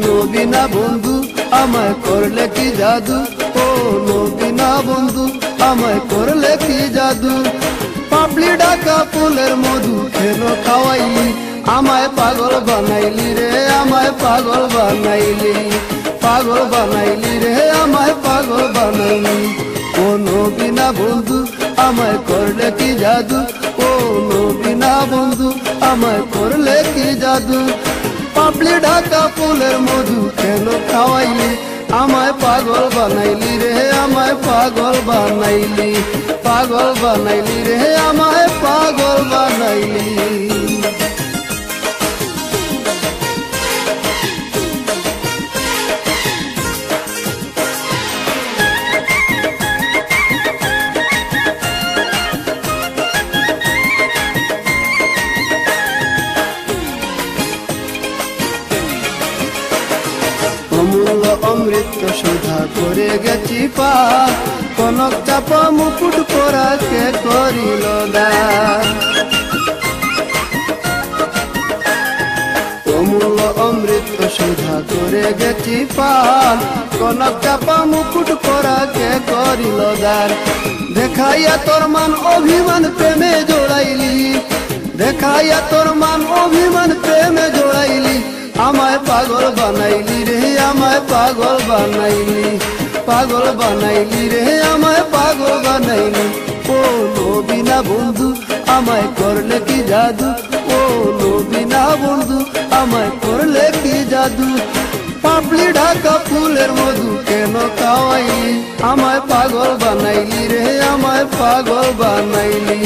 নবীনা বন্ধু আমায় করলে কি জাদু, ও নবীনা বন্ধু আমায় করলে কি জাদু। পাপড়ি ঢাকা ফুলের মধু কেন খাওয়াইলি, আমায় পাগল বানাইলি রে, আমায় পাগল বানাইলি, পাগল বানাইলি রে, আমায় পাগল বানাইলি। ও নবীনা বন্ধু আমায় করলে কি জাদু, ও নবীনা বন্ধু আমায় করলে কি জাদু। পাপড়ি ঢাকা ফুলের মধু কেন খাওয়াইলি, আমায় পাগল বানাইলি রে, আমায় পাগল বানাইলি, পাগল বানাইলি রে, আমায় পাগল বানাইলি। অমূল্য অমৃত সুধা করে গেছি পার, কনক চাপা মুকুট পরা কে করিল দান। অমূল্য অমৃত সুধা করে গেছি পার, কনক চাপা মুকুট পরা কে করিল দান। দেখাইয়া তোর মান অভিমান প্রেমে জোড়াইলি, দেখাইয়া তোর মান অভিমান প্রেমে জোড়াইলি। আমায় পাগল বানাইলি রে, আমায় পাগল বানাইলি, পাগল বানাইলি রে, আমায় পাগল বানাইলি। ও নবীনা বন্ধু আমায় করলে কি জাদু, ও নবীনা বন্ধু আমায় করলে কি জাদু। পাপড়ি ঢাকা ফুলের মধু কেন খাওয়াইলি, আমায় পাগল বানাইলি রে, আমায় পাগল বানাইলি,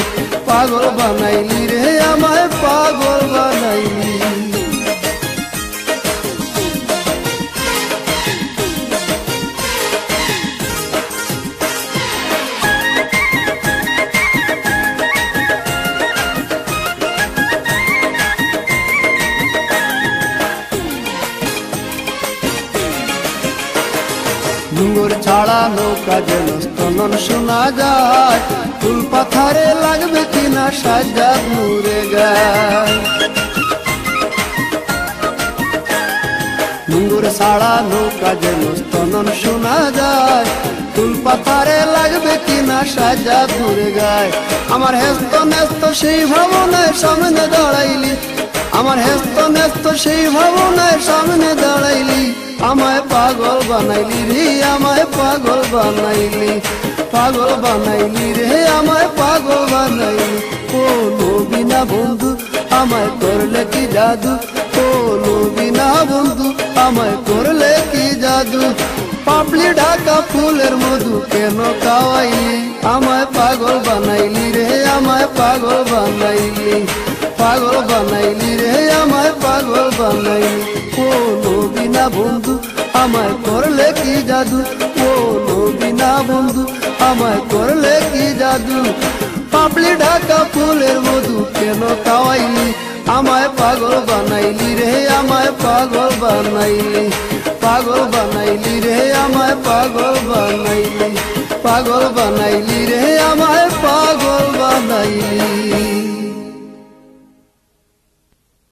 পাগল বানাইলি রে, আমায় পাগল বানাইলি। ডুঙ্গর ছাড়া নৌকা যেন স্তনন শোনা যায়, ফুল পাথারে লাগবে কিনা সাজ্জাদ নূরে গায়। ডুঙ্গর ছাড়া নৌকা যেন স্তনন শোনা যায়, ফুল পাথারে লাগবে কিনা সাজ্জাদ নূরে গায়। আমার হেস্ত নেস্ত সেই ভাবনায় সামনে দাঁড়াইলি, আমার হেস্ত নেস্ত সেই ভাবনায় সামনে দাঁড়াইলি। আমায় পাগল বানাইলি রে, আমায় পাগল বানাইলি, পাগল বানাইলি রে, আমায় পাগল বানাইলি। ও নবীনা বন্ধু আমায় করলে কি জাদু, ও নবীনা বন্ধু আমায় করলে কি জাদু। পাপড়ি ঢাকা ফুলের মধু কেন খাওয়াইলি, আমায় পাগল বানাইলি রে, আমায় পাগল বানাইলি, পাগল বানাইলি রে, আমায় পাগল বানাইলি। ও নবীনা বন্ধু আমায় করলে কি জাদু, ও নবীনা বন্ধু আমায় করলে কি জাদু। পাপড়ি ঢাকা ফুলের মধু কেন খাওয়াইলি, আমায় পাগল বানাইলি রে, আমায় পাগল বানাইলি, পাগল বানাইলি রে, আমায় পাগল বানাইলি, পাগল বানাইলি রে, আমায় পাগল বানাইলি।